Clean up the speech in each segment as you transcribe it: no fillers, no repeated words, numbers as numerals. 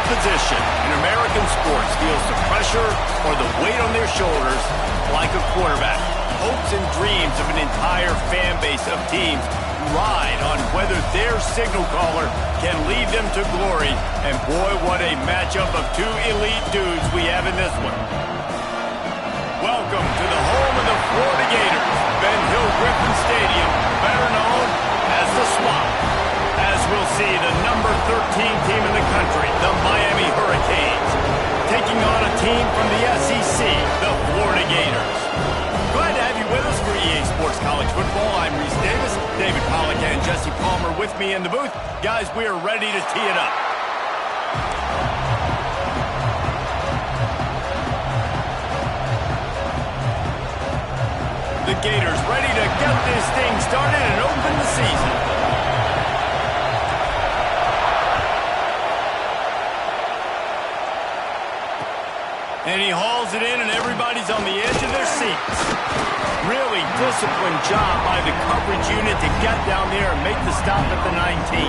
position in American sports feels the pressure or the weight on their shoulders like a quarterback. Hopes and dreams of an entire fan base of teams ride on whether their signal caller can lead them to glory. And boy, what a matchup of two elite dudes we have in this one. Welcome to the home of the Florida Gators, Ben Hill Griffin Stadium, better known as the Swamp. As we'll see, the number 13 team in the country, the Miami Hurricanes, taking on a team from the SEC, the Florida Gators. Glad to have you with us for EA Sports College Football. I'm Reese Davis, David Pollack and Jesse Palmer with me in the booth. Guys, we are ready to tee it up. The Gators ready to get this thing started and open the season. And he hauls it in, and everybody's on the edge of their seats. Really disciplined job by the coverage unit to get down there and make the stop at the 19.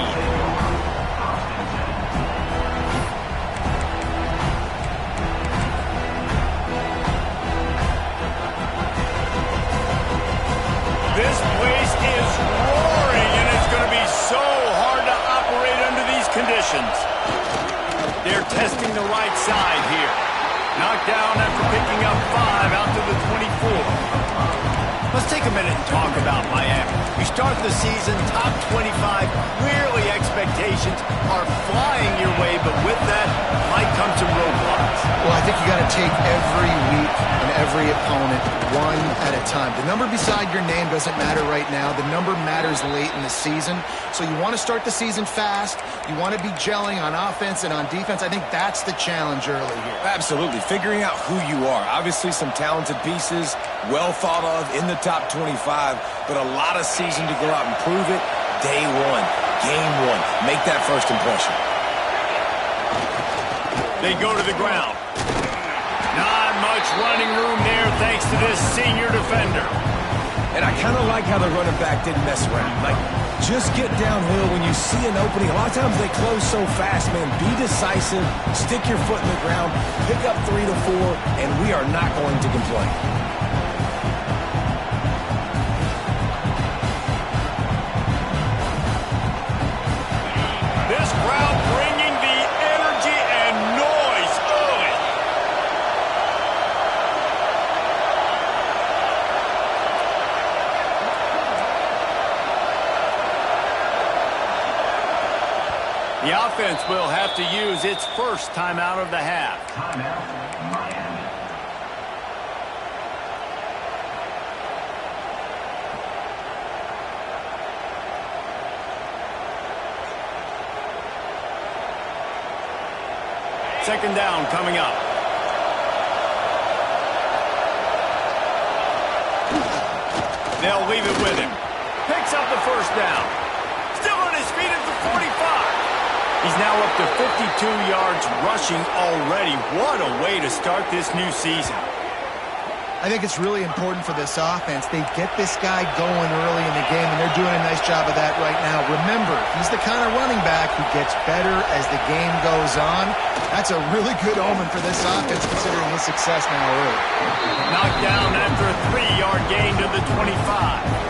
This place is roaring, and it's going to be so hard to operate under these conditions. They're testing the right side here. Knocked down after picking up 5 out to the 24. Let's take a minute and talk about Miami. You start the season top 25. Clearly expectations are flying your way, but with that might come some roadblocks. Well, I think you got to take every week and every opponent one at a time. The number beside your name doesn't matter right now. The number matters late in the season. So you want to start the season fast. You want to be gelling on offense and on defense. I think that's the challenge early here. Absolutely. Figuring out who you are. Obviously some talented pieces, well thought of in the top 25, but a lot of season to go out and prove it. Day one, game one. Make that first impression. They go to the ground. Not much running room there thanks to this senior defender. And I kind of like how the running back didn't mess around. Like, just get downhill when you see an opening. A lot of times they close so fast, man. Be decisive, stick your foot in the ground, pick up 3 to 4, and we are not going to complain. This crowd bringing the energy and noise early. The offense will have to use its first timeout of the half. Timeout, Miami. Second down coming up. They'll leave it with him. Picks up the first down. Still on his feet at the 45. He's now up to 52 yards rushing already. What a way to start this new season. I think it's really important for this offense. They get this guy going early in the game, and they're doing a nice job of that right now. Remember, he's the kind of running back who gets better as the game goes on. That's a really good omen for this offense, considering his success now early. Knocked down after a 3-yard gain to the 25.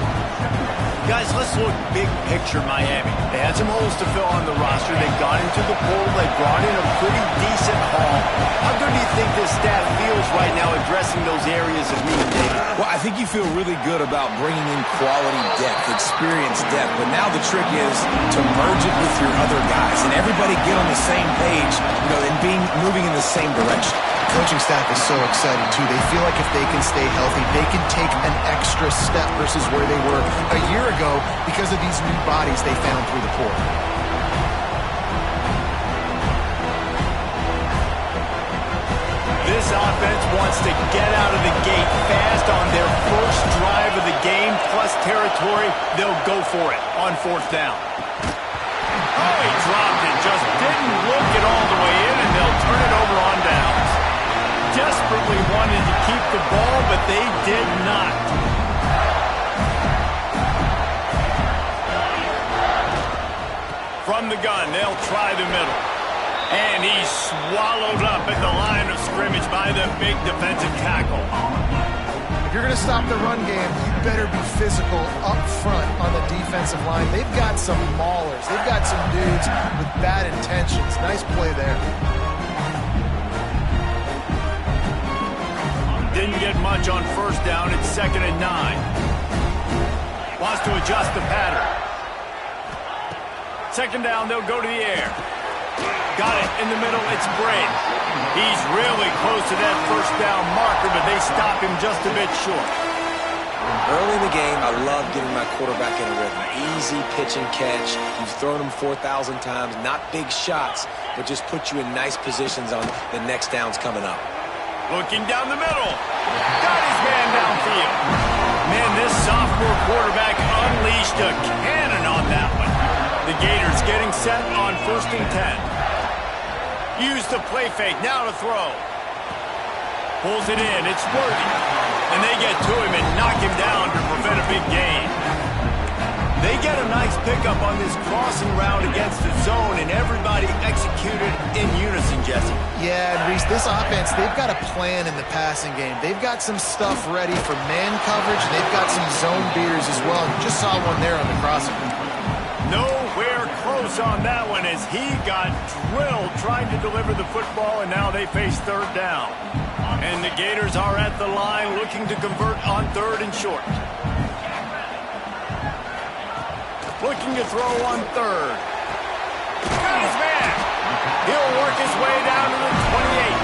Guys, let's look big picture Miami. They had some holes to fill on the roster. They got into the portal. They brought in a pretty decent haul. How good do you think this staff feels right now addressing those areas of need, David? Well, I think you feel really good about bringing in quality depth, experience depth, but now the trick is to merge it with your other guys and everybody get on the same page, and moving in the same direction. The coaching staff is so excited, too. They feel like if they can stay healthy, they can take an extra step versus where they were a year ago because of these new bodies they found through the portal. This offense wants to get out of the gate fast on their first drive of the game, plus territory. They'll go for it on 4th down. Oh, he dropped it. Just didn't look it all the way in, and they'll turn it over on downs. Desperately wanted to keep the ball, but they did not. From the gun, they'll try the middle. And he's swallowed up at the line of scrimmage by the big defensive tackle. If you're going to stop the run game, you better be physical up front on the defensive line. They've got some maulers. They've got some dudes with bad intentions. Nice play there. Didn't get much on first down. It's 2nd and 9. Wants to adjust the pattern. 2nd down, they'll go to the air. Got it in the middle. It's Braid. He's really close to that first down marker, but they stop him just a bit short. Early in the game, I love getting my quarterback in a rhythm. Easy pitch and catch. You've thrown him 4,000 times. Not big shots, but just put you in nice positions on the next downs coming up. Looking down the middle. Got his man downfield. Man, this sophomore quarterback unleashed a cannon on that one. The Gators getting set on 1st and 10. Use the play fake, now to throw. Pulls it in, it's Worthy. And they get to him and knock him down to prevent a big gain. They get a nice pickup on this crossing route against the zone, and everybody executed in unison, Jesse. Yeah, and Reese, this offense, they've got a plan in the passing game. They've got some stuff ready for man coverage, and they've got some zone beaters as well. You just saw one there on the crossing. Nowhere close on that one as he got drilled trying to deliver the football, and now they face 3rd down. And the Gators are at the line looking to convert on 3rd and short. Looking to throw on 3rd. Got his man. He'll work his way down to the 28.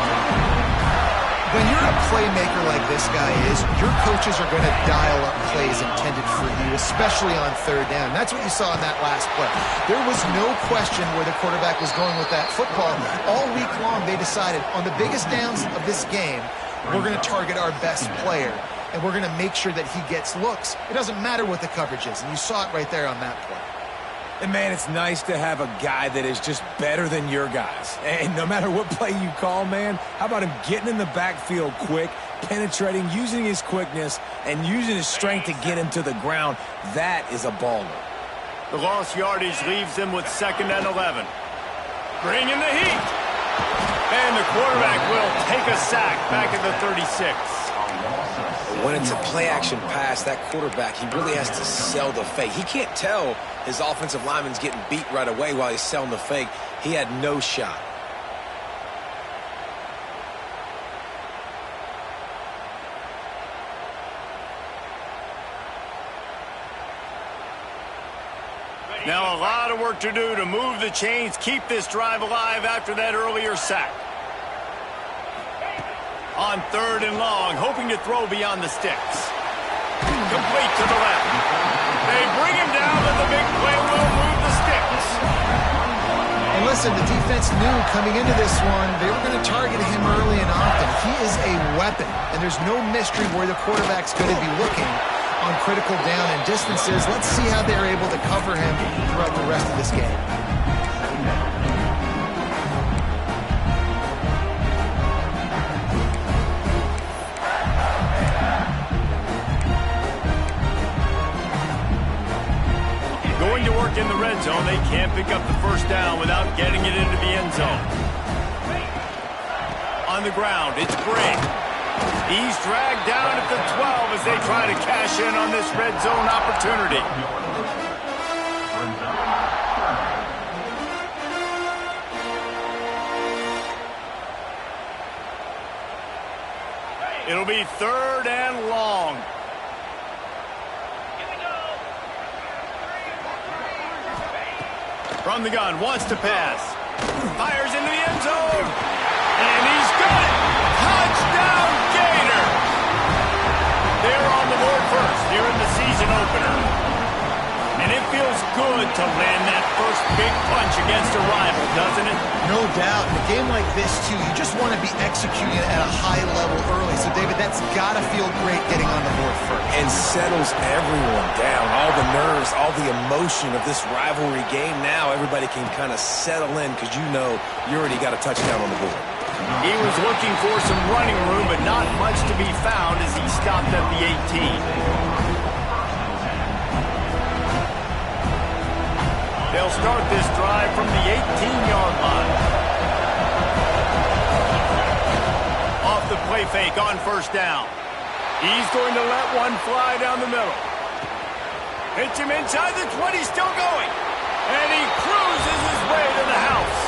When you're a playmaker like this guy is, your coaches are going to dial up plays intended for you, especially on 3rd down. That's what you saw in that last play. There was no question where the quarterback was going with that football. All week long, they decided on the biggest downs of this game, we're going to target our best player, and we're going to make sure that he gets looks. It doesn't matter what the coverage is, and you saw it right there on that play. And, man, it's nice to have a guy that is just better than your guys. And no matter what play you call, man, how about him getting in the backfield quick, penetrating, using his quickness, and using his strength to get him to the ground? That is a baller. The lost yardage leaves them with 2nd and 11. Bringing the heat. And the quarterback will take a sack back at the 36. When it's a play-action pass, that quarterback, he really has to sell the fake. He can't tell his offensive lineman's getting beat right away while he's selling the fake. He had no shot. Now a lot of work to do to move the chains, keep this drive alive after that earlier sack. On 3rd and long, hoping to throw beyond the sticks. Complete to the left. They bring him down, and the big play will move the sticks. And listen, the defense knew coming into this one, they were going to target him early and often. He is a weapon, and there's no mystery where the quarterback's going to be looking on critical down and distances. Let's see how they're able to cover him throughout the rest of this game. Going to work in the red zone. They can't pick up the first down without getting it into the end zone. On the ground, it's Bray. He's dragged down at the 12 as they try to cash in on this red zone opportunity. It'll be 3rd and long. From the gun, wants to pass. Fires into the end zone. And he's got it. Touchdown, Gator. They're on the board first here in the season opener. And it feels good to land that first big punch against a rival, doesn't it? No doubt. In a game like this, too, you just want to be executing at a high level early. So, David, that's got to feel great getting on the board first. And settles everyone down. All the nerves, all the emotion of this rivalry game. Now everybody can kind of settle in because you know you already got a touchdown on the board. He was looking for some running room, but not much to be found as he stopped at the 18. They'll start this drive from the 18-yard line. the play fake on first down. He's going to let one fly down the middle. Hits him inside the 20, still going. And he cruises his way to the house.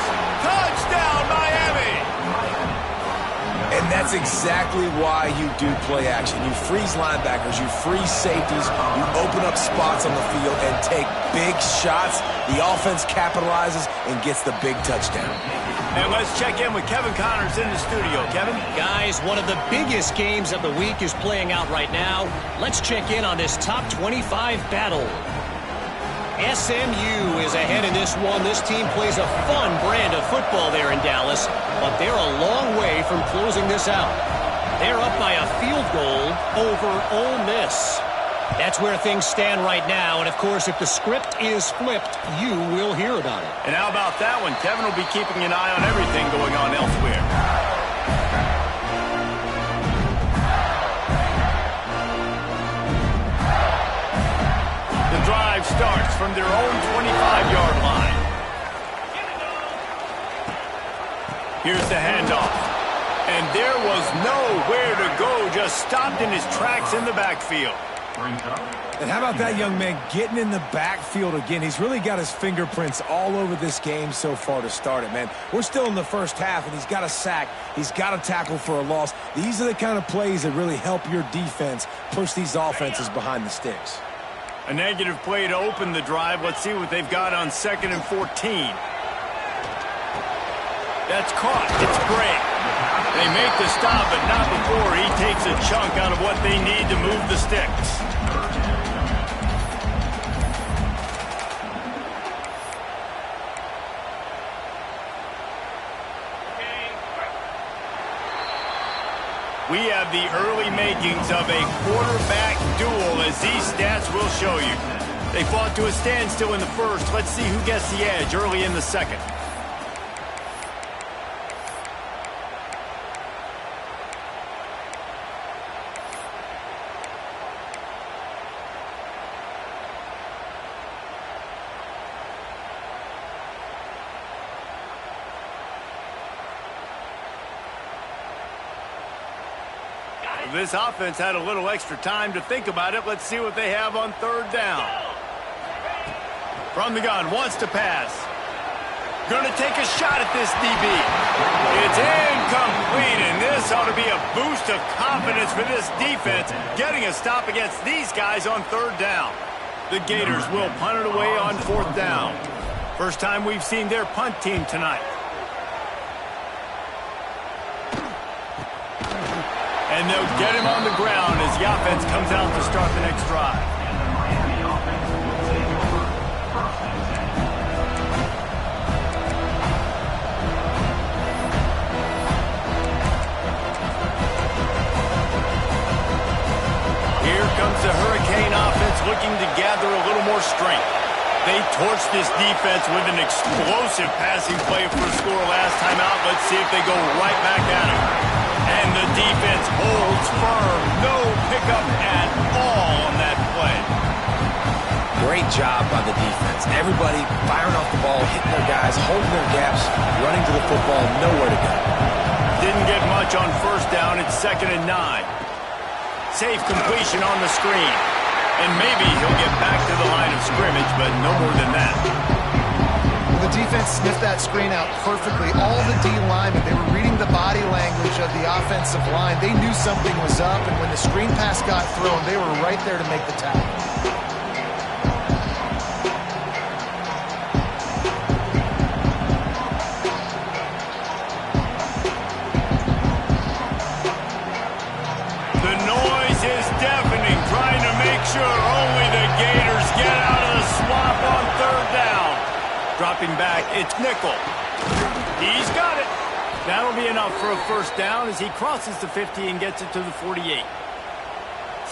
Touchdown, Miami! And that's exactly why you do play action. You freeze linebackers, you freeze safeties, you open up spots on the field and take big shots. The offense capitalizes and gets the big touchdown. And let's check in with Kevin Connors in the studio. Kevin? Guys, one of the biggest games of the week is playing out right now. Let's check in on this top 25 battle. SMU is ahead in this one. This team plays a fun brand of football there in Dallas, but they're a long way from closing this out. They're up by a field goal over Ole Miss. That's where things stand right now, and of course, if the script is flipped, you will hear about it. And how about that one? Kevin will be keeping an eye on everything going on elsewhere. The drive starts from their own 25-yard line. Here's the handoff. And there was nowhere to go, just stopped in his tracks in the backfield. And how about that young man getting in the backfield again? He's really got his fingerprints all over this game so far to start it, man. We're still in the first half, and he's got a sack. He's got a tackle for a loss. These are the kind of plays that really help your defense push these offenses behind the sticks. A negative play to open the drive. Let's see what they've got on 2nd and 14. That's caught. It's Gray. They make the stop, but not before he takes a chunk out of what they need to move the sticks. We have the early makings of a quarterback duel, as these stats will show you. They fought to a standstill in the first. Let's see who gets the edge early in the second. This offense had a little extra time to think about it. Let's see what they have on 3rd down. From the gun, wants to pass. Going to take a shot at this DB. It's incomplete, and this ought to be a boost of confidence for this defense, getting a stop against these guys on 3rd down. The Gators will punt it away on 4th down. First time we've seen their punt team tonight. And they'll get him on the ground as the offense comes out to start the next drive. Here comes the Hurricane offense looking to gather a little more strength. They torched this defense with an explosive passing play for a score last time out. Let's see if they go right back at him. And the defense holds firm. No pickup at all on that play. Great job by the defense. Everybody firing off the ball, hitting their guys, holding their gaps, running to the football, nowhere to go. Didn't get much on 1st down. It's 2nd and 9. Safe completion on the screen. And maybe he'll get back to the line of scrimmage, but no more than that. The defense sniffed that screen out perfectly. All the D linemen, they were reading the body language of the offensive line. They knew something was up, and when the screen pass got thrown, they were right there to make the tackle. The noise is deafening, trying to make sure only the Gators get out of the swamp on 3rd down. Dropping back, it's Nickel. He's got it. That'll be enough for a 1st down as he crosses the 50 and gets it to the 48.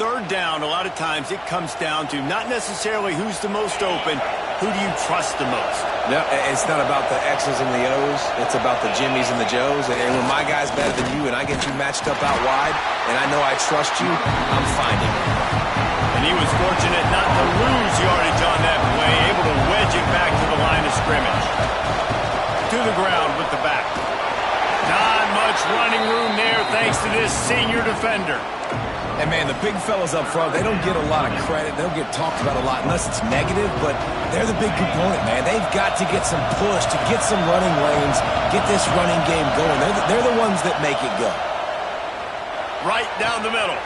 3rd down, a lot of times it comes down to not necessarily who's the most open, who do you trust the most? No, it's not about the X's and the O's. It's about the Jimmies and the Joes. And when my guy's better than you and I get you matched up out wide and I know I trust you, I'm finding it. And he was fortunate not to lose yardage on that play, able to wedge it back to the line of scrimmage. To the ground with the back. Not much much running room there thanks to this senior defender. And, man, the big fellas up front, they don't get a lot of credit. They don't get talked about a lot unless it's negative, but they're the big component, man. They've got to get some push, to get some running lanes, get this running game going. They're the ones that make it go. Right down the middle.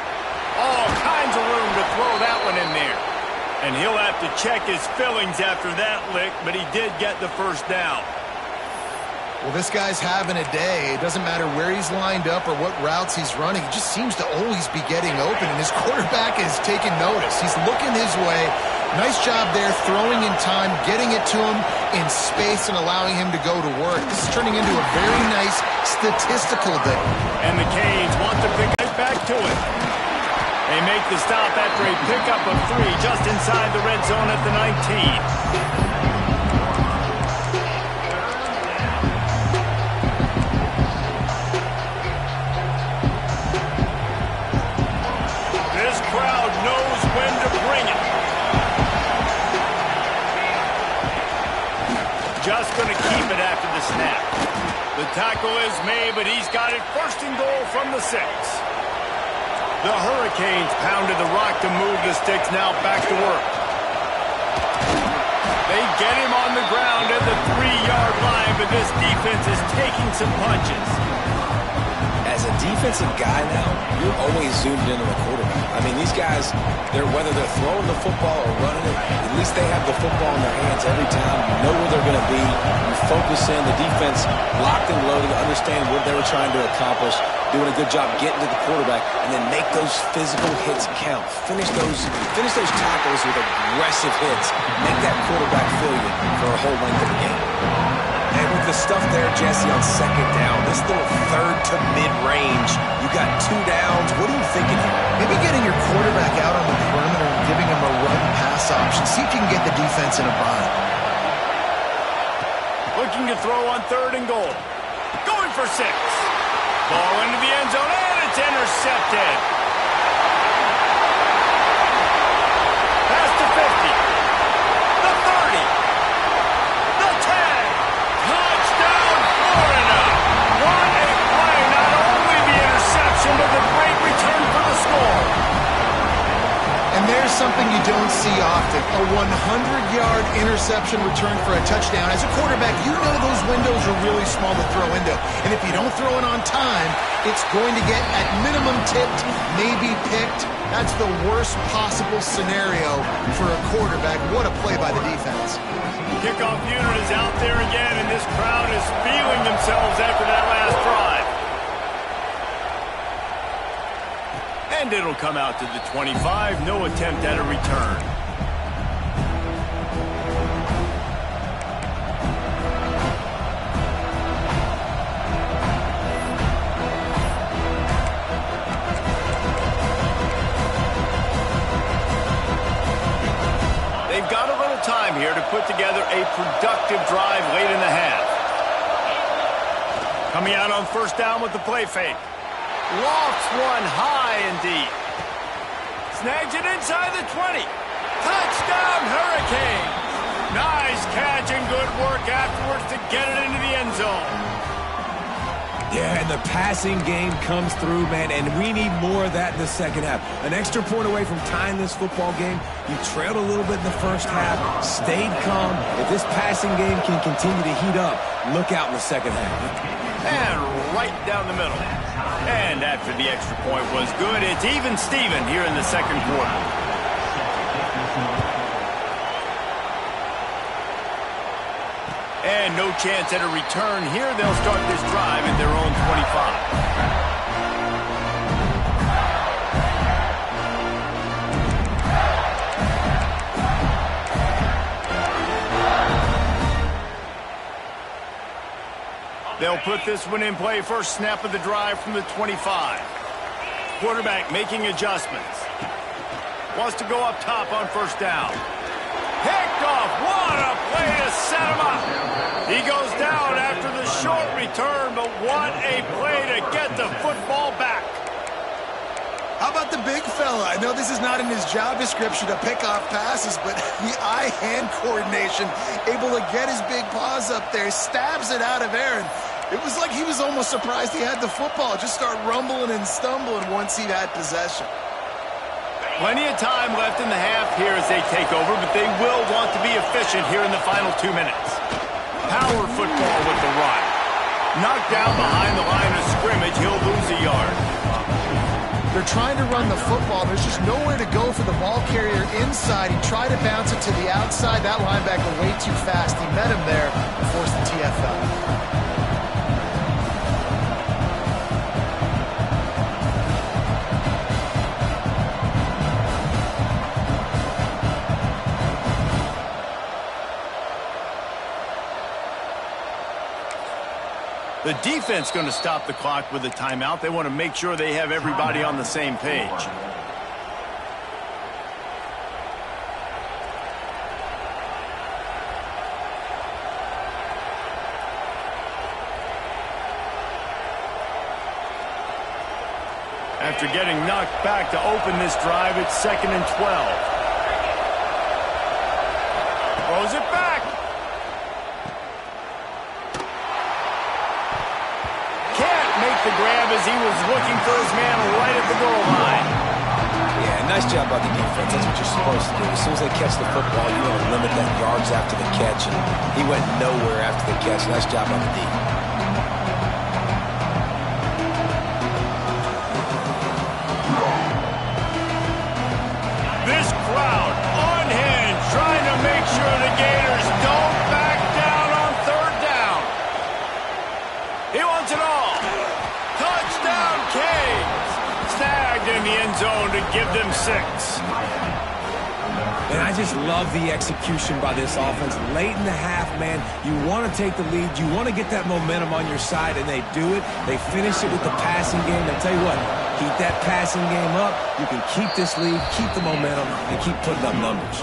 All kinds of room to throw that one in there. And he'll have to check his fillings after that lick, but he did get the first down. Well, this guy's having a day. It doesn't matter where he's lined up or what routes he's running. He just seems to always be getting open, and his quarterback is taking notice. He's looking his way. Nice job there, throwing in time, getting it to him in space and allowing him to go to work. This is turning into a very nice statistical day. And the Canes want to pick right back to it. They make the stop after a pickup of 3 just inside the red zone at the 19. Just going to keep it after the snap. The tackle is made, but he's got it first and goal from the 6. The Hurricanes pounded the rock to move the sticks, now back to work. They get him on the ground at the 3-yard line, but this defense is taking some punches. As a defensive guy now, you're always zoomed in on the quarterback. I mean, these guys, whether they're throwing the football or running it, at least they have the football in their hands every time. You know where they're going to be. You focus in. The defense locked and loaded, understand what they were trying to accomplish, doing a good job getting to the quarterback, and then make those physical hits count. Finish those tackles with aggressive hits. Make that quarterback feel you for a whole length of the game. And with the stuff there, Jesse, on second down, this little third to mid-range, you got 2 downs. What are you thinking here? Maybe getting your quarterback out on the perimeter and giving him a run-pass option. See if you can get the defense in a bind. Looking to throw on 3rd and goal. Going for 6. Ball into the end zone, and it's intercepted. Pass to 50. The 30. The 10. Touchdown, Florida. What a play. Not only the interception, but the great return for the score. And there's something you don't see often, a 100-yard interception return for a touchdown. As a quarterback, you know those windows are really small to throw into. And if you don't throw it on time, it's going to get at minimum tipped, maybe picked. That's the worst possible scenario for a quarterback. What a play by the defense. Kickoff unit is out there again, and this crowd is feeling themselves after that last drive. And it'll come out to the 25. No attempt at a return. They've got a little time here to put together a productive drive late in the half. Coming out on 1st down with the play fake. Lofts one high and deep. Snags it inside the 20. Touchdown, Hurricanes. Nice catch and good work afterwards to get it into the end zone. Yeah, and the passing game comes through, man, and we need more of that in the second half. An extra point away from tying this football game. You trailed a little bit in the first half, stayed calm. If this passing game can continue to heat up, look out in the second half. And right down the middle. And after the extra point was good, it's even Steven here in the second quarter. And no chance at a return here. They'll start this drive at their own 25. They'll put this one in play. First snap of the drive from the 25. Quarterback making adjustments. Wants to go up top on 1st down. Picked off. What a play to set him up. He goes down after the short return, but what a play to get the football back. How about the big fella? I know this is not in his job description to pick off passes, but the eye-hand coordination, able to get his big paws up there, stabs it out of Aaron. It was like he was almost surprised he had the football. Just start rumbling and stumbling once he had possession. Plenty of time left in the half here as they take over, but they will want to be efficient here in the final 2 minutes. Power football with the run. Knocked down behind the line of scrimmage, he'll lose a yard. They're trying to run the football. There's just nowhere to go for the ball carrier inside. He tried to bounce it to the outside. That linebacker way too fast. He met him there and forced the TFL. The defense going to stop the clock with a timeout. They want to make sure they have everybody on the same page. After getting knocked back to open this drive, it's 2nd and 12. Throws it back. Make the grab as he was looking for his man right at the goal line. Yeah, nice job by the defense. That's what you're supposed to do. As soon as they catch the football, you want to limit that yards after the catch, and he went nowhere after the catch. Nice job by the D. This crowd on hand trying to make sure the Gators don't back down on 3rd down. He wants it all. Touchdown, Canes! Snagged in the end zone to give them 6. And I just love the execution by this offense. Late in the half, man, you want to take the lead. You want to get that momentum on your side, and they do it. They finish it with the passing game. I'll tell you what, keep that passing game up. You can keep this lead, keep the momentum, and keep putting up numbers.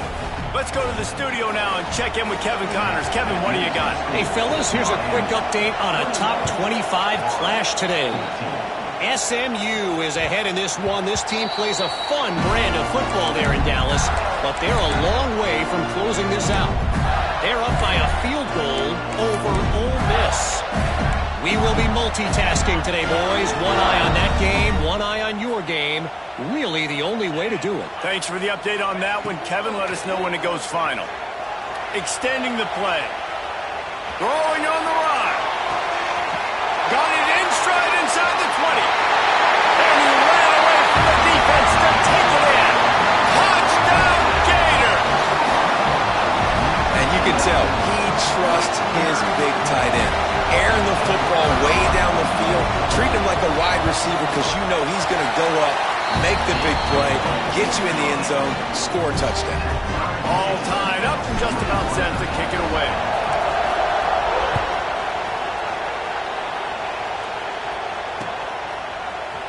Let's go to the studio now and check in with Kevin Connors. Kevin, what do you got? Hey, fellas, here's a quick update on a top 25 clash today. SMU is ahead in this one. This team plays a fun brand of football there in Dallas, but they're a long way from closing this out. They're up by a field goal over Ole Miss. We will be multitasking today, boys. One eye on that game, one eye on your game. Really the only way to do it. Thanks for the update on that one, Kevin. Let us know when it goes final. Extending the play. Throwing on the run. Got it in stride inside the 20. And he ran away from the defense to take it in. Touchdown, Gator! And you can tell he trusts his big tight end. Airing the football way down the field. Treat him like a wide receiver because you know he's going to go up, make the big play, get you in the end zone, score a touchdown. All tied up and just about set to kick it away.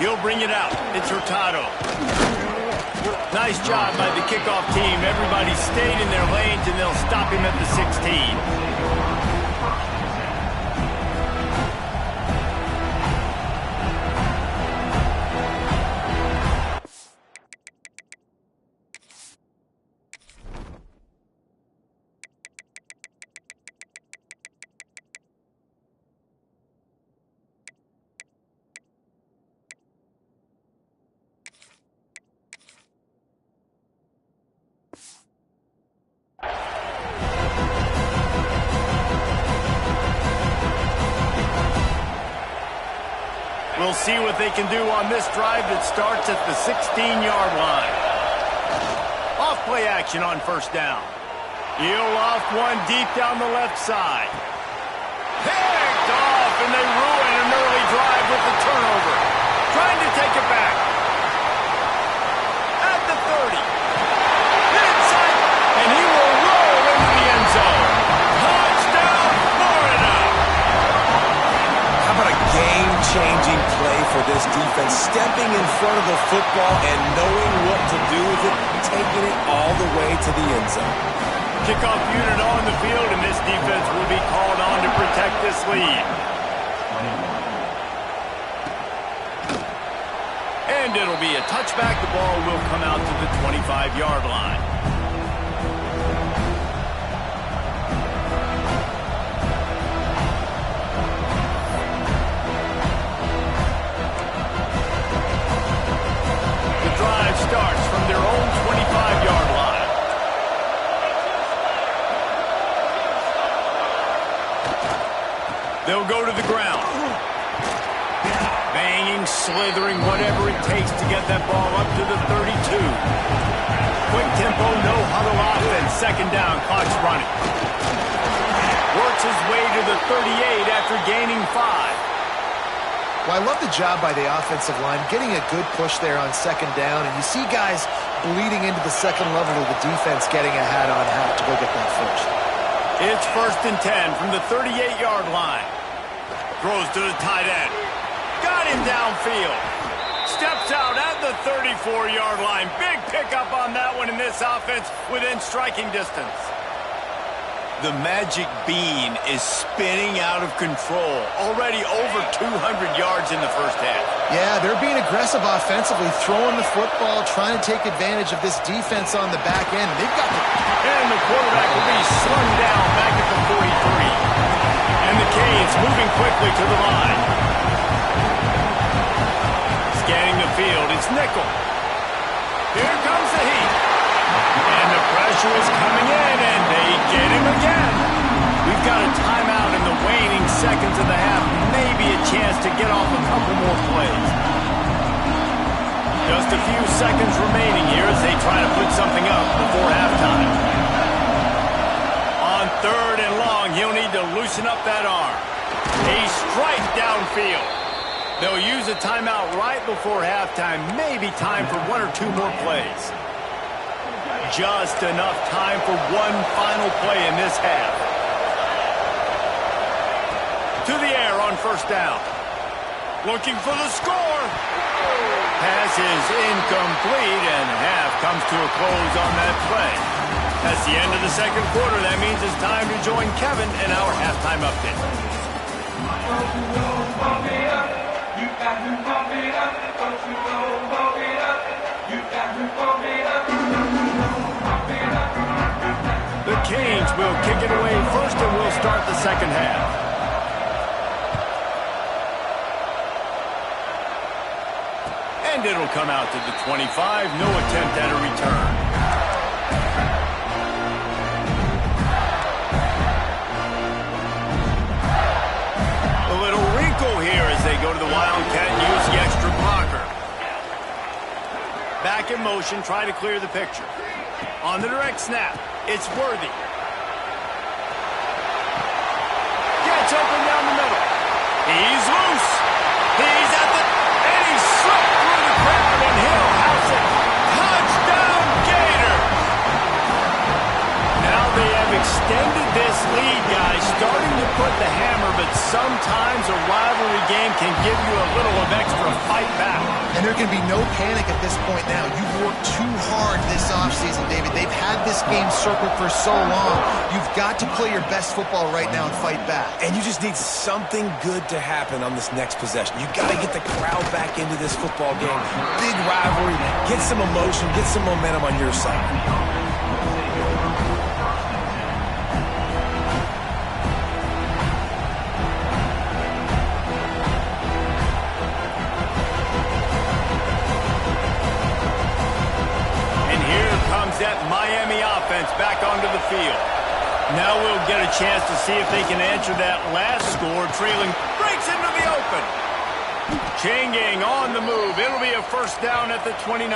He'll bring it out. It's Hurtado. Nice job by the kickoff team. Everybody stayed in their lanes, and they'll stop him at the 16. We'll see what they can do on this drive that starts at the 16-yard line. Off play action on 1st down. He'll off one deep down the left side. Picked off, and they ruin an early drive with the turnover. Trying to take it back. At the 30. Inside, and he will roll into the end zone. Touchdown, Florida! How about a game-changing play for this defense? Stepping in front of the football and knowing what to do with it, taking it all the way to the end zone. Kickoff unit on the field, and this defense will be called on to protect this lead. And it'll be a touchback. The ball will come out to the 25-yard line. They'll go to the ground. Banging, slithering, whatever it takes to get that ball up to the 32. Quick tempo, no huddle offense. Second down, clock's running. Works his way to the 38 after gaining 5. Well, I love the job by the offensive line, getting a good push there on second down, and you see guys bleeding into the second level of the defense getting a hat on hat to go get that first. It's 1st and 10 from the 38-yard line. Throws to the tight end. Got him downfield. Steps out at the 34-yard line. Big pickup on that one in this offense within striking distance. The magic bean is spinning out of control. Already over 200 yards in the first half. Yeah, they're being aggressive offensively, throwing the football, trying to take advantage of this defense on the back end. They've got And the quarterback will be slung down back at the 43. And the Canes moving quickly to the line. Scanning the field, it's nickel. Here comes the heat. And the pressure is coming in, and they get him again. We've got a timeout in the waning seconds of the half. Maybe a chance to get off a couple more plays. Just a few seconds remaining here as they try to put something up before halftime. On 3rd and long, he'll need to loosen up that arm. A strike downfield. They'll use a timeout right before halftime. Maybe time for 1 or 2 more plays. Just enough time for one final play in this half. To the air on 1st down. Looking for the score. Pass is incomplete, and half comes to a close on that play. That's the end of the second quarter. That means it's time to join Kevin in our halftime update. The Canes will kick it away first, and we'll start the second half. And it'll come out to the 25. No attempt at a return. A little wrinkle here as they go to the Wildcat and use the extra blocker. Back in motion, try to clear the picture. On the direct snap, it's Worthy. Gets open down the middle. He's loose. He's at the... And he slipped through the crowd, and he'll house it. Touchdown, Gator! Now they have extended this lead, guys, starting to put the hammer, but sometimes a rivalry game can give you a little of extra fight back. And there can be no panic at this point now. You've worked too hard this offseason, David. They've had this game circled for so long. You've got to play your best football right now and fight back. And you just need something good to happen on this next possession. You got to get the crowd back into this football game. Big rivalry. Get some emotion. Get some momentum on your side. That Miami offense back onto the field. Now we'll get a chance to see if they can answer that last score. Trailing breaks into the open. Chain gang on the move. It'll be a 1st down at the 29.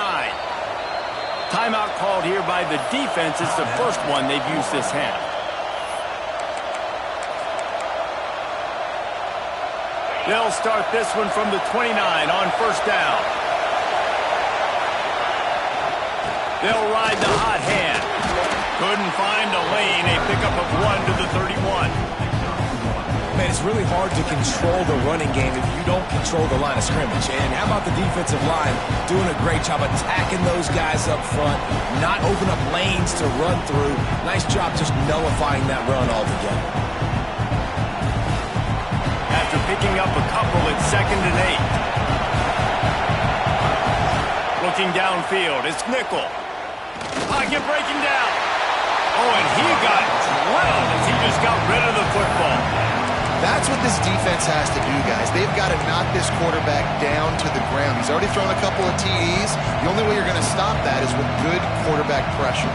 Timeout called here by the defense. It's the first one they've used this half. They'll start this one from the 29 on 1st down. They'll ride the hot hand. Couldn't find a lane. A pickup of 1 to the 31. Man, it's really hard to control the running game if you don't control the line of scrimmage. And how about the defensive line doing a great job attacking those guys up front, not open up lanes to run through. Nice job just nullifying that run altogether. After picking up a couple at 2nd and 8. Looking downfield, it's Nickel. Pocket breaking down. Oh, and he got drilled as he just got rid of the football. That's what this defense has to do, guys. They've got to knock this quarterback down to the ground. He's already thrown a couple of TDs. The only way you're going to stop that is with good quarterback pressure.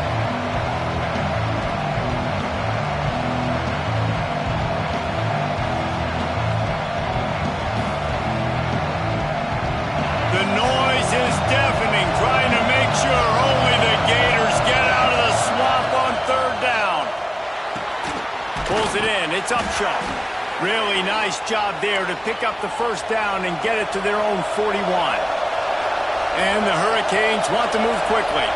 it in. It's Upshaw. Really nice job there to pick up the first down and get it to their own 41. And the Hurricanes want to move quickly.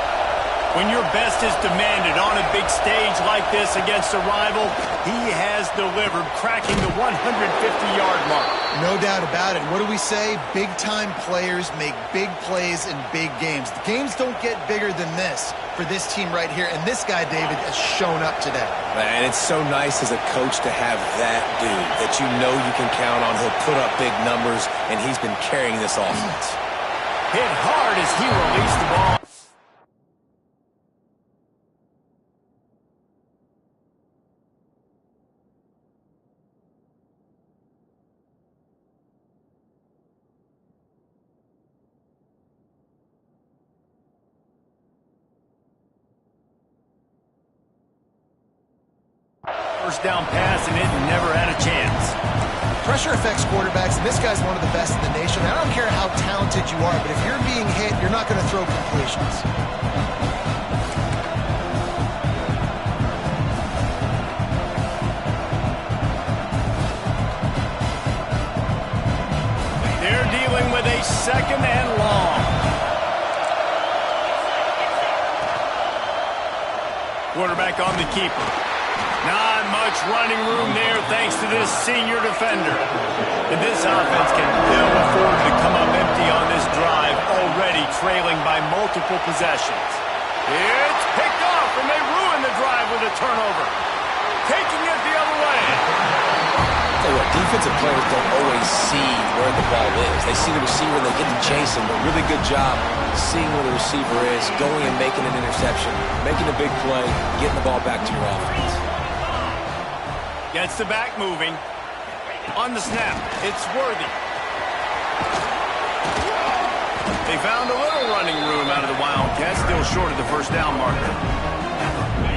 When your best is demanded on a big stage like this against a rival, he has delivered, cracking the 150-yard mark. No doubt about it. What do we say? Big-time players make big plays in big games. The games don't get bigger than this for this team right here, and this guy, David, has shown up today. Man, it's so nice as a coach to have that dude that you know you can count on. He'll put up big numbers, and he's been carrying this offense. Hit hard as he released the ball. First down pass, and it never had a chance. Pressure affects quarterbacks, and this guy's one of the best in the nation. I don't care how talented you are, but if you're being hit, you're not going to throw completions. They're dealing with a second and long. Quarterback on the keeper. Not much running room there thanks to this senior defender. And this offense can ill afford to come up empty on this drive, already trailing by multiple possessions. It's picked off, and they ruin the drive with a turnover. Taking it the other way. Tell you what, defensive players don't always see where the ball is. They see the receiver, they get to chase him, but really good job seeing where the receiver is, going and making an interception, making a big play, getting the ball back to your offense. Gets the back moving. On the snap, it's Worthy. They found a little running room out of the Wildcats, still short of the first down marker.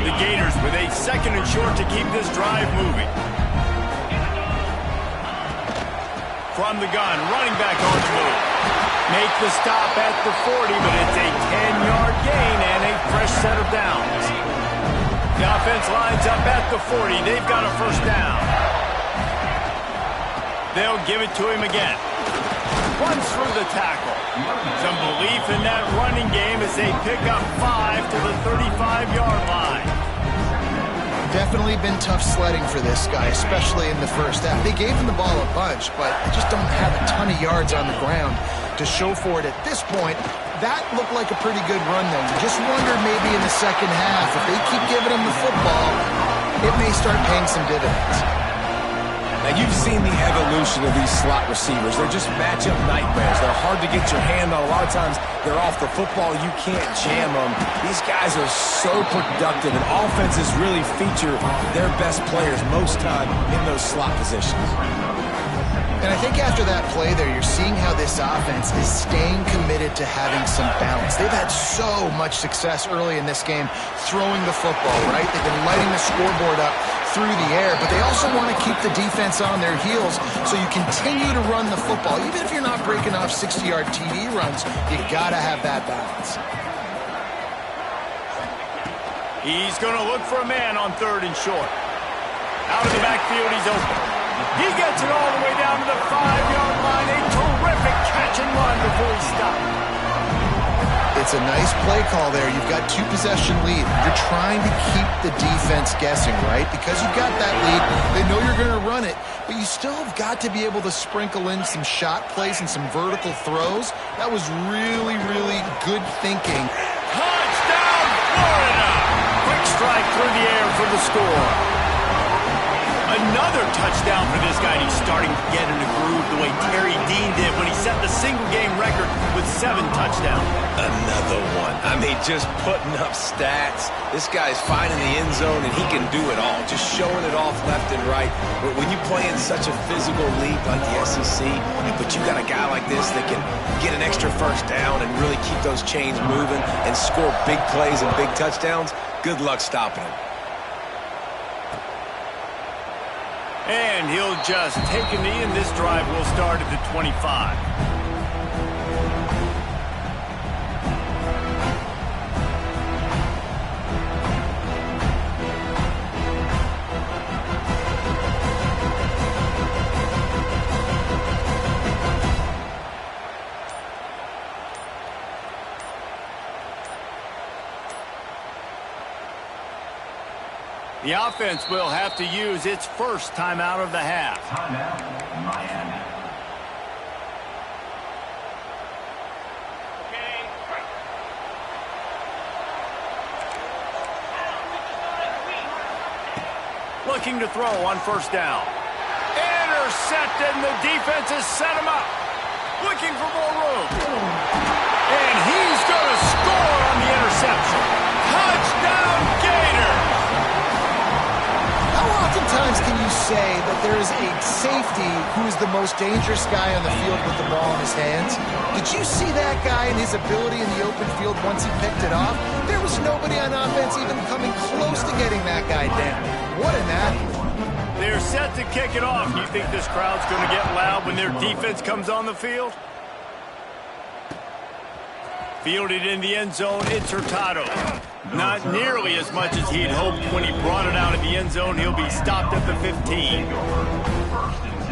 The Gators with a second and short to keep this drive moving. From the gun, running back on the move. Make the stop at the 40, but it's a 10-yard gain and a fresh set of downs. The offense lines up at the 40. They've got a first down. They'll give it to him again. Runs through the tackle. Some belief in that running game as they pick up 5 to the 35-yard line. Definitely been tough sledding for this guy, especially in the first half. They gave him the ball a bunch, but they just don't have a ton of yards on the ground to show for it at this point. That looked like a pretty good run there. You just wonder maybe in the second half, if they keep giving him the football, it may start paying some dividends. Now, you've seen the evolution of these slot receivers. They're just matchup nightmares. They're hard to get your hand on. A lot of times, they're off the football. You can't jam them. These guys are so productive, and offenses really feature their best players most time in those slot positions. And I think after that play there, you're seeing how this offense is staying committed to having some balance. They've had so much success early in this game throwing the football, right? They've been lighting the scoreboard up through the air, but they also want to keep the defense on their heels so you continue to run the football. Even if you're not breaking off 60-yard TD runs, you got to have that balance. He's going to look for a man on third and short. Out of the backfield, he's open. He gets it all the way down to the 5-yard line. A terrific catch and run before he stopped. It's a nice play call there. You've got 2-possession lead. You're trying to keep the defense guessing, right? Because you've got that lead, they know you're going to run it, but you still have got to be able to sprinkle in some shot plays and some vertical throws. That was really, really good thinking. Touchdown, Florida! Quick strike through the air for the score. Another touchdown for this guy. He's starting to get in a groove the way Terry Dean did when he set the single-game record with 7 touchdowns. Another one. I mean, just putting up stats. This guy's finding the end zone, and he can do it all. Just showing it off left and right. But when you play in such a physical league like the SEC, but you got a guy like this that can get an extra first down and really keep those chains moving and score big plays and big touchdowns, good luck stopping him. And he'll just take a knee, and this drive will start at the 25. The offense will have to use its first timeout of the half. Timeout, Miami. Looking to throw on first down. Intercepted, and the defense has set him up. Looking for more room. And he's going to score on the interception. Touchdown, Gators! How oftentimes can you say that there is a safety who is the most dangerous guy on the field with the ball in his hands? Did you see that guy and his ability in the open field once he picked it off? There was nobody on offense even coming close to getting that guy down. What an athlete. They're set to kick it off. Do you think this crowd's going to get loud when their defense comes on the field? Fielded in the end zone, it's Hurtado. Not nearly as much as he'd hoped when he brought it out of the end zone. He'll be stopped at the 15. First and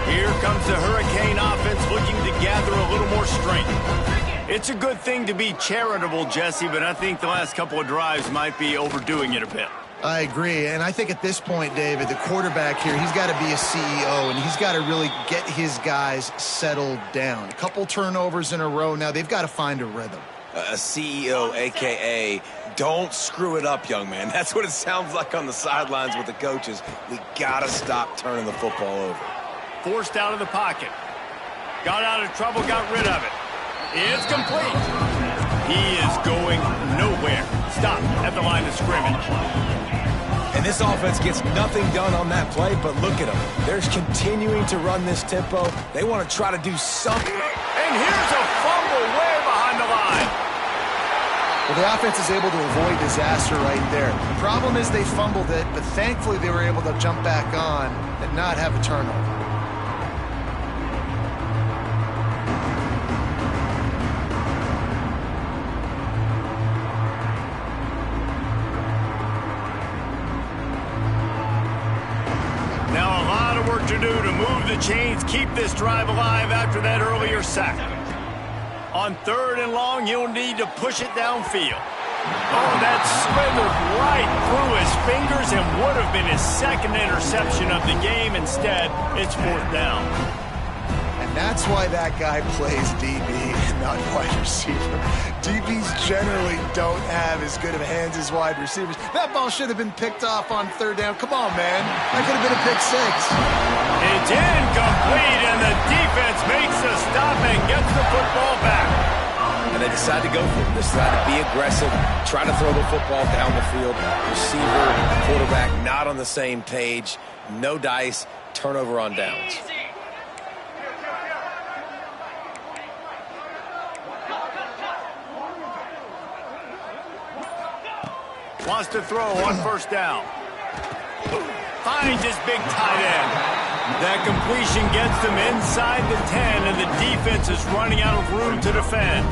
10. Here comes the Hurricane offense looking to gather a little more strength. It's a good thing to be charitable, Jesse, but I think the last couple of drives might be overdoing it a bit. I agree, and I think at this point, David, the quarterback here, he's got to be a CEO, and he's got to really get his guys settled down. A couple turnovers in a row now. They've got to find a rhythm. A CEO, a.k.a. don't screw it up, young man. That's what it sounds like on the sidelines with the coaches. We got to stop turning the football over. Forced out of the pocket. Got out of trouble, got rid of it. It's complete. He is going nowhere. Stop at the line of scrimmage. And this offense gets nothing done on that play, but look at them. They're continuing to run this tempo. They want to try to do something. And here's a fumble way behind the line. Well, the offense is able to avoid disaster right there. The problem is they fumbled it, but thankfully they were able to jump back on and not have a turnover. To do to move the chains, keep this drive alive after that earlier sack. On 3rd and long, he'll need to push it downfield. Oh, that slithered right through his fingers and would have been his second interception of the game. Instead, it's 4th down. And that's why that guy plays DB and not wide receiver. DBs generally don't have as good of hands as wide receivers. That ball should have been picked off on 3rd down. Come on, man. That could have been a pick 6. It's incomplete, and the defense makes the stop and gets the football back. And they decide to go for it. They decide to be aggressive, try to throw the football down the field. Receiver, quarterback, not on the same page. No dice, turnover on downs. Wants to throw on 1st down. Finds his big tight end. That completion gets them inside the 10, and the defense is running out of room to defend.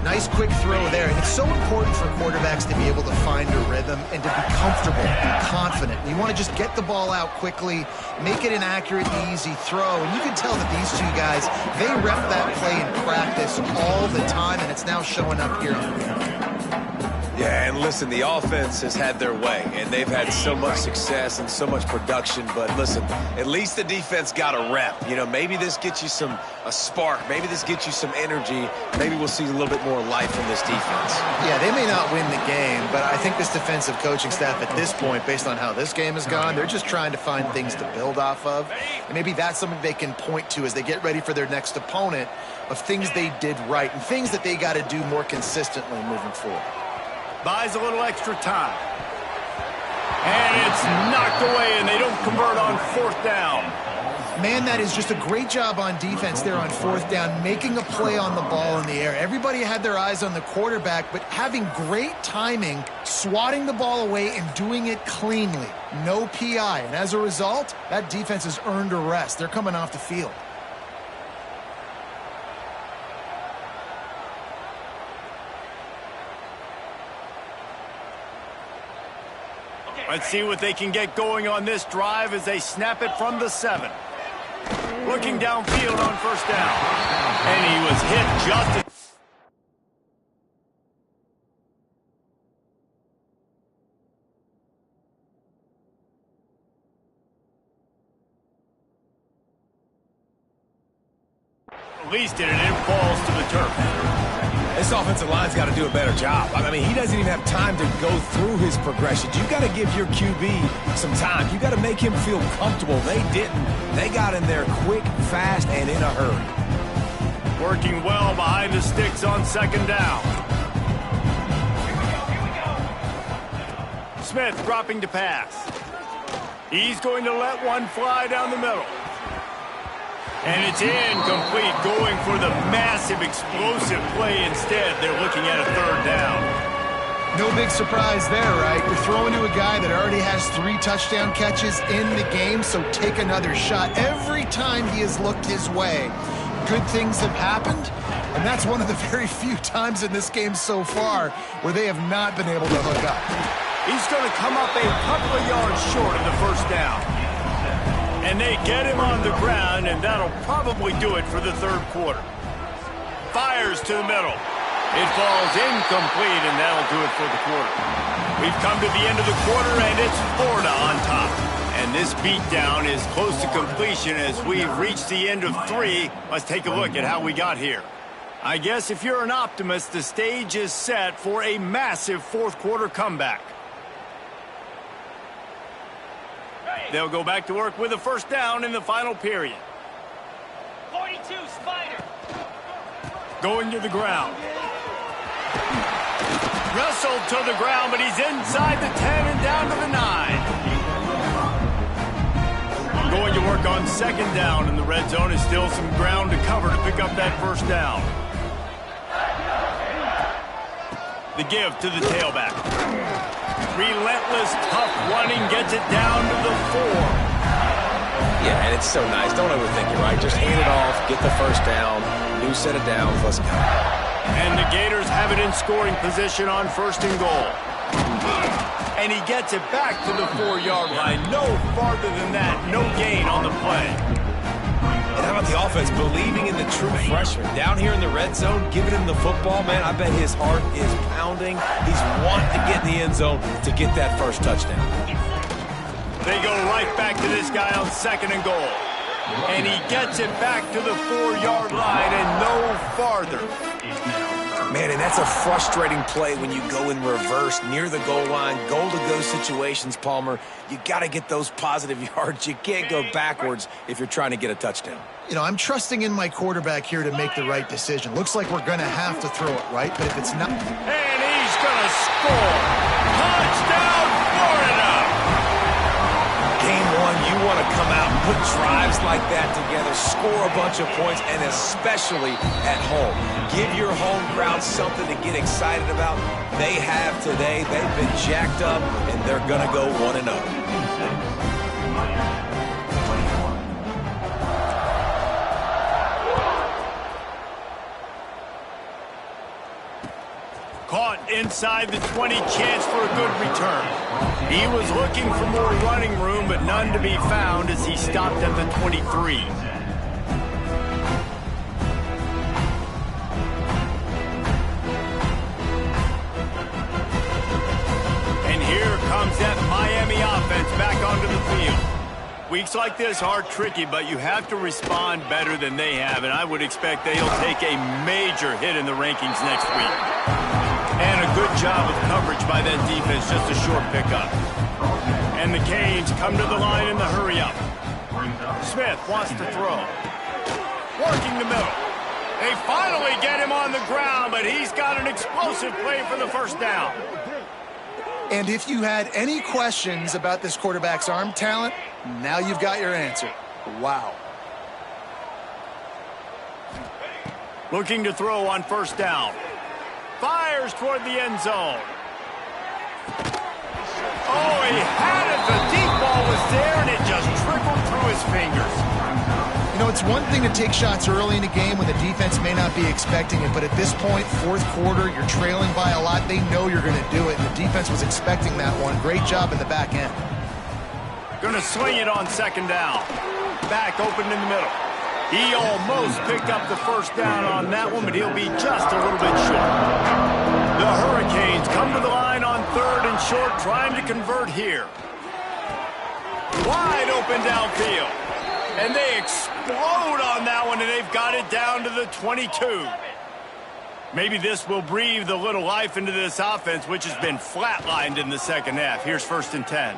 Nice quick throw there. And it's so important for quarterbacks to be able to find a rhythm and to be comfortable and confident. You want to just get the ball out quickly, make it an accurate, easy throw. And you can tell that these two guys, they rep that play in practice all the time, and it's now showing up here on the field. Yeah, and listen, the offense has had their way, and they've had so much success and so much production. But listen, at least the defense got a rep. You know, maybe this gets you a spark. Maybe this gets you some energy. Maybe we'll see a little bit more life from this defense. Yeah, they may not win the game, but I think this defensive coaching staff at this point, based on how this game has gone, they're just trying to find things to build off of. And maybe that's something they can point to as they get ready for their next opponent, of things they did right and things that they got to do more consistently moving forward. Buys a little extra time. And it's knocked away, and they don't convert on 4th down. Man, that is just a great job on defense there on 4th down, making a play on the ball in the air. Everybody had their eyes on the quarterback, but having great timing, swatting the ball away, and doing it cleanly. No PI. And as a result, that defense has earned a rest. They're coming off the field. Let's see what they can get going on this drive as they snap it from the 7. Looking downfield on first down. And he was hit just as... At least it falls to the turf. This offensive line's got to do a better job. I mean, he doesn't even have time to go through his progressions. You've got to give your QB some time. You've got to make him feel comfortable. They didn't. They got in there quick, fast, and in a hurry. Working well behind the sticks on second down. Smith dropping to pass. He's going to let one fly down the middle. And it's incomplete, going for the massive explosive play instead. They're looking at a third down. No big surprise there, right? You're throwing to a guy that already has 3 touchdown catches in the game, so take another shot. Every time he has looked his way, good things have happened, and that's one of the very few times in this game so far where they have not been able to hook up. He's going to come up a couple of yards short of the first down. And they get him on the ground, and that'll probably do it for the third quarter. Fires to the middle. It falls incomplete, and that'll do it for the quarter. We've come to the end of the quarter, and it's Florida on top. And this beatdown is close to completion as we've reached the end of 3. Let's take a look at how we got here. I guess if you're an optimist, the stage is set for a massive fourth quarter comeback. They'll go back to work with a first down in the final period. 42, Spider. Going to the ground. Wrestled to the ground, but he's inside the 10 and down to the 9. Going to work on second down in the red zone. Is still some ground to cover to pick up that first down. The give to the tailback. Relentless, tough running, gets it down to the 4. Yeah, and it's so nice. Don't overthink it, right? Just hand it off, get the first down, new set of downs, let's go. And the Gators have it in scoring position on first and goal. And he gets it back to the 4-yard line. No farther than that, no gain on the play. And how about the offense believing in the true freshman? Down here in the red zone, giving him the football, man, I bet his heart is pounding. He's wanting to get in the end zone to get that first touchdown. They go right back to this guy on second and goal. And he gets it back to the 4-yard line and no farther. Man, and that's a frustrating play when you go in reverse near the goal line, goal-to-go situations, Palmer. You got to get those positive yards. You can't go backwards if you're trying to get a touchdown. You know, I'm trusting in my quarterback here to make the right decision. Looks like we're going to have to throw it, right? But if it's not... And he's going to score. Touchdown, Florida! Game 1, you want to come out and put drives like that together, score a bunch of points, and especially at home. Give your home crowd something to get excited about. They have today. They've been jacked up, and they're going to go 1-0. Caught inside the 20, chance for a good return. He was looking for more running room, but none to be found as he stopped at the 23. And here comes that Miami offense back onto the field. Weeks like this are tricky, but you have to respond better than they have, and I would expect they'll take a major hit in the rankings next week. And a good job of coverage by that defense, just a short pickup. And the Canes come to the line in the hurry-up. Smith wants to throw. Working the middle. They finally get him on the ground, but he's got an explosive play for the first down. And if you had any questions about this quarterback's arm talent, now you've got your answer. Wow. Looking to throw on first down. Fires toward the end zone. Oh, he had it. The deep ball was there, and it just trickled through his fingers. You know, it's one thing to take shots early in a game when the defense may not be expecting it, but at this point, fourth quarter, you're trailing by a lot. They know you're going to do it, and the defense was expecting that one. Great job in the back end. Going to swing it on second down. back open in the middle. He almost picked up the first down on that one, but he'll be just a little bit short. The Hurricanes come to the line on 3rd and short, trying to convert here. Wide open downfield. And they explode on that one, and they've got it down to the 22. Maybe this will breathe a little life into this offense, which has been flatlined in the second half. Here's 1st and 10.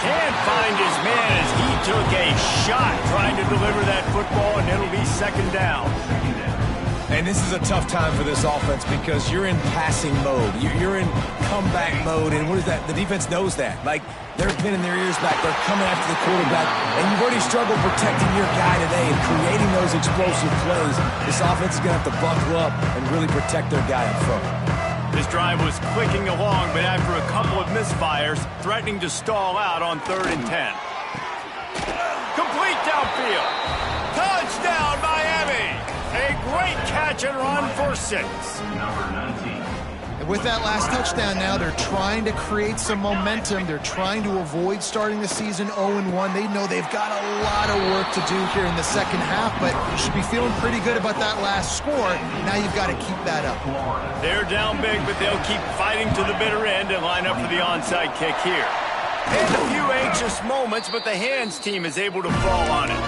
Can't find his man as he took a shot trying to deliver that football, and it'll be 2nd down. And this is a tough time for this offense because you're in passing mode. You're in comeback mode, and what is that? The defense knows that. Like, they're pinning their ears back. They're coming after the quarterback, and you've already struggled protecting your guy today and creating those explosive plays. This offense is going to have to buckle up and really protect their guy up front. This drive was clicking along, but after a couple of misfires, threatening to stall out on 3rd and 10. Complete downfield. Touchdown, Miami! A great catch and run for 6. Number 19. And with that last touchdown now, they're trying to create some momentum. They're trying to avoid starting the season 0-1. They know they've got a lot of work to do here in the second half, but you should be feeling pretty good about that last score. Now you've got to keep that up. They're down big, but they'll keep fighting to the bitter end and line up for the onside kick here. And a few anxious moments, but the hands team is able to fall on it.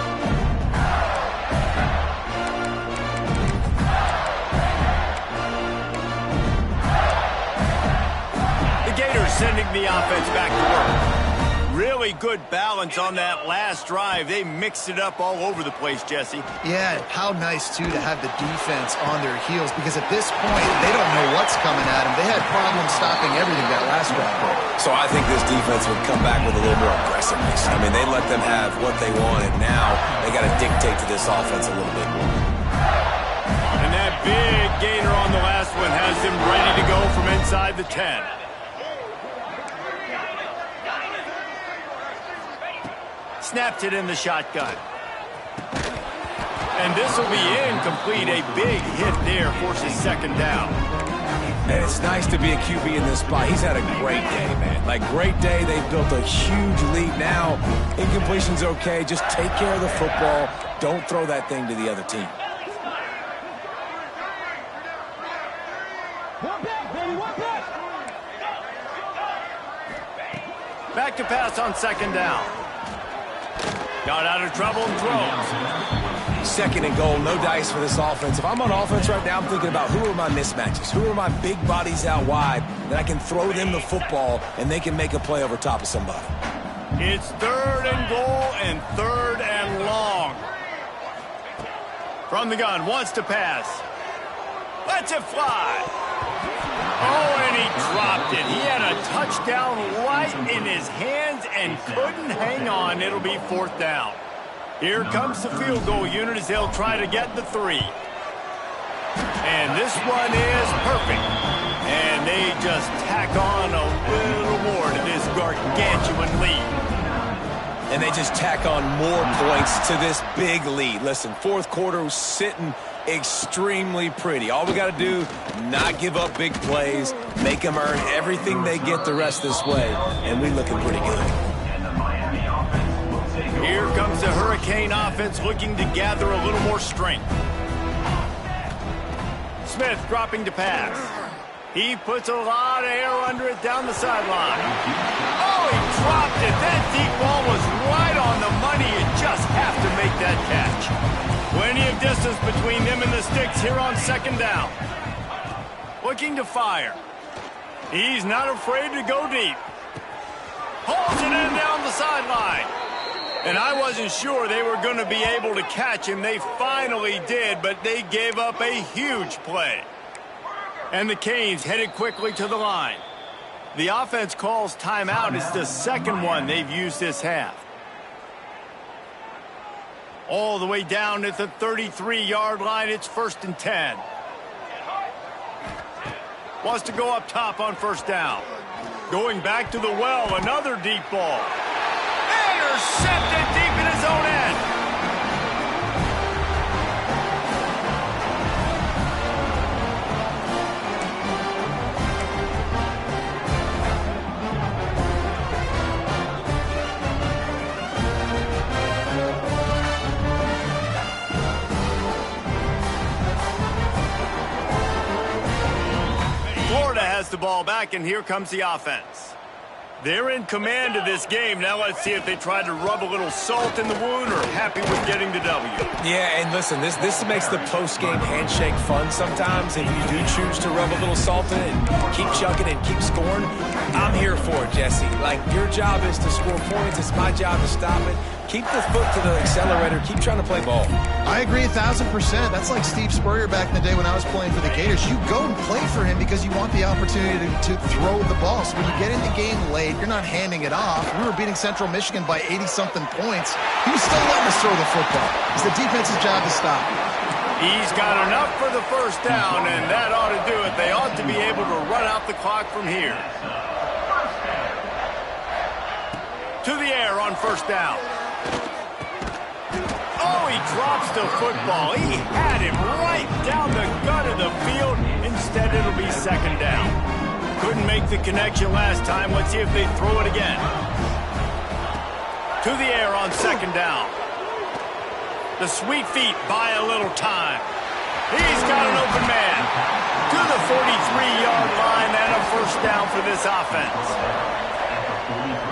Sending the offense back to work. Really good balance on that last drive. They mixed it up all over the place, Jesse. Yeah, how nice, too, to have the defense on their heels, because at this point, they don't know what's coming at them. They had problems stopping everything that last drive. So I think this defense would come back with a little more aggressiveness. I mean, they let them have what they wanted. Now they got to dictate to this offense a little bit more. And that big gainer on the last one has them ready to go from inside the 10. Snapped it in the shotgun. And this will be incomplete. A big hit there forces 2nd down. And it's nice to be a QB in this spot. He's had a great day, man. Like, great day. They've built a huge lead. Now, incompletion's okay. Just take care of the football. Don't throw that thing to the other team. Back to pass on 2nd down. Got out of trouble and throws. 2nd and goal, no dice for this offense. If I'm on offense right now, I'm thinking about who are my mismatches? Who are my big bodies out wide that I can throw them the football and they can make a play over top of somebody? It's 3rd and goal and 3rd and long. From the gun, wants to pass. Lets it fly. Oh, and he dropped it. He had a touchdown right in his hands and couldn't hang on. It'll be 4th down. Here comes the field goal unit as they'll try to get the 3. And this one is perfect. And they just tack on a little more to this gargantuan lead. And they just tack on more points to this big lead. Listen, 4th quarter was sitting extremely pretty. All we got to do, not give up big plays, make them earn everything they get the rest this way, and we're looking pretty good. Here comes the Hurricane offense looking to gather a little more strength. Smith dropping to pass. He puts a lot of air under it down the sideline. Oh, he dropped it. That deep ball was right on the money. You just have to make that catch. Plenty of distance between them and the sticks here on 2nd down. Looking to fire. He's not afraid to go deep. Pulls it in down the sideline. And I wasn't sure they were going to be able to catch him. They finally did, but they gave up a huge play. And the Canes headed quickly to the line. The offense calls timeout. It's the 2nd one they've used this half. All the way down at the 33-yard line, it's 1st and 10. Wants to go up top on 1st down. Going back to the well, another deep ball. Intercepted deep in his own end. the ball back, and here comes the offense. They're in command of this game. Now let's see if they try to rub a little salt in the wound or happy with getting the W. Yeah, and listen, this makes the post-game handshake fun sometimes. If you do choose to rub a little salt in it and keep chucking and keep scoring, I'm here for it, Jesse. Like, your job is to score points. It's my job to stop it. Keep the foot to the accelerator. Keep trying to play ball. I agree 1,000%. That's like Steve Spurrier back in the day when I was playing for the Gators. You go and play for him because you want the opportunity to throw the ball. So when you get in the game late, you're not handing it off. We were beating Central Michigan by 80-something points. He was still letting us throw the football. It's the defense's job to stop. He's got enough for the first down, and that ought to do it. They ought to be able to run out the clock from here. To the air on first down. Oh, he drops the football. He had him right down the gut of the field. Instead, it'll be second down. Couldn't make the connection last time. Let's see if they throw it again. To the air on second down. The sweet feet buy a little time. He's got an open man. To the 43-yard line and a first down for this offense.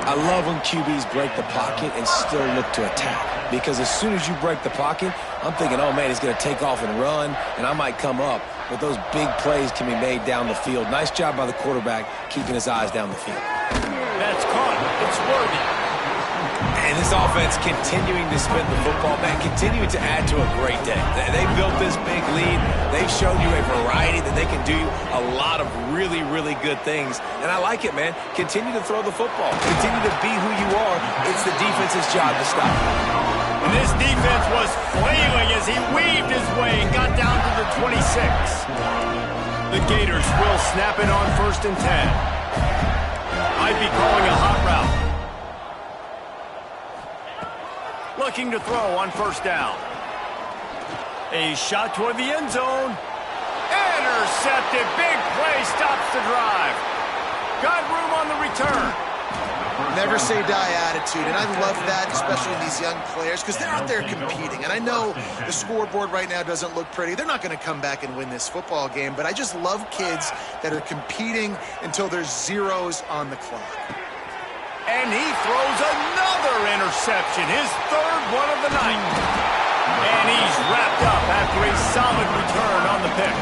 I love when QBs break the pocket and still look to attack. Because as soon as you break the pocket, I'm thinking, oh, man, he's going to take off and run, and I might come up. But those big plays can be made down the field. Nice job by the quarterback keeping his eyes down the field. That's caught. It's worthy. And this offense continuing to spin the football, man, continuing to add to a great day. They built this big lead. They've shown you a variety that they can do a lot of really, really good things. And I like it, man. Continue to throw the football. Continue to be who you are. It's the defense's job to stop you. And this defense was flailing as he weaved his way and got down to the 26. The Gators will snap it on 1st and 10. Might be calling a hot route. Looking to throw on first down. A shot toward the end zone. Intercepted. Big play stops the drive. Got room on the return. Never say die attitude, and I love that, especially in these young players, because they're out there competing. And I know the scoreboard right now doesn't look pretty. They're not going to come back and win this football game, but I just love kids that are competing until there's zeros on the clock. And he throws another interception, his third one of the night. And he's wrapped up after a solid return on the pick.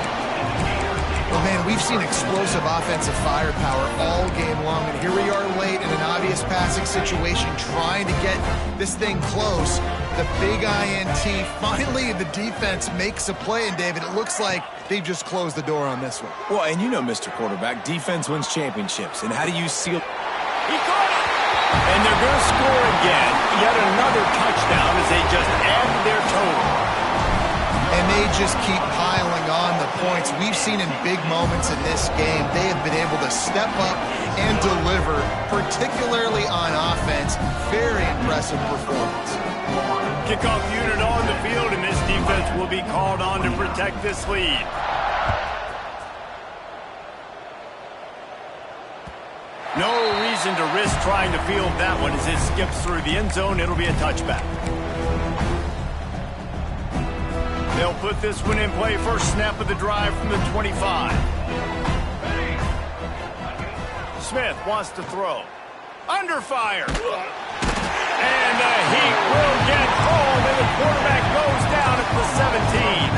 Well, man, we've seen explosive offensive firepower all game long, and here we are late in an obvious passing situation trying to get this thing close. The big INT, finally the defense makes a play, and David, it looks like they've just closed the door on this one. Well, and you know, Mr. Quarterback, defense wins championships. And how do you seal... He caught it! And they're going to score again. Yet another touchdown as they just add their total. And they just keep piling on the points. We've seen in big moments in this game, they have been able to step up and deliver, particularly on offense. Very impressive performance. Kickoff unit on the field, and this defense will be called on to protect this lead. No reason to risk trying to field that one as it skips through the end zone. It'll be a touchback. They'll put this one in play. First snap of the drive from the 25. Smith wants to throw. Under fire. And the heat will get home, and the quarterback goes down at the 17.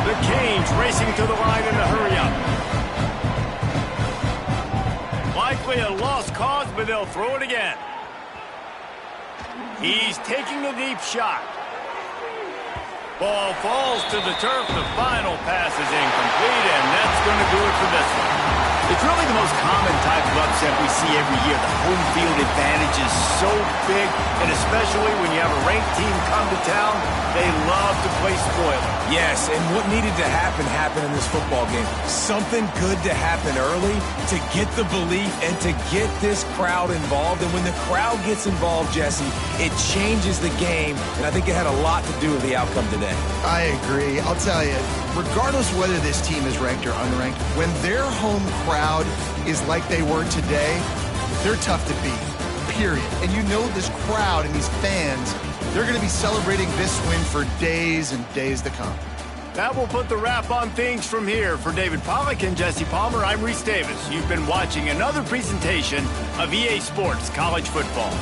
The Canes racing to the line in a hurry-up. Likely a lost cause, but they'll throw it again. He's taking a deep shot. Ball falls to the turf. The final pass is incomplete, and that's going to do it for this one. It's really the most common type of upset we see every year. The home field advantage is so big, and especially when you have a ranked team come to town, they love to play spoiler. Yes, and what needed to happen happened in this football game. Something good to happen early to get the belief and to get this crowd involved. And when the crowd gets involved, Jesse, it changes the game, and I think it had a lot to do with the outcome today. I agree. I'll tell you, regardless whether this team is ranked or unranked, when their home crowd is like they were today, they're tough to beat, period. And you know this crowd and these fans, they're going to be celebrating this win for days and days to come. That will put the wrap on things from here. For David Pollack and Jesse Palmer, I'm Reese Davis. You've been watching another presentation of EA Sports College Football.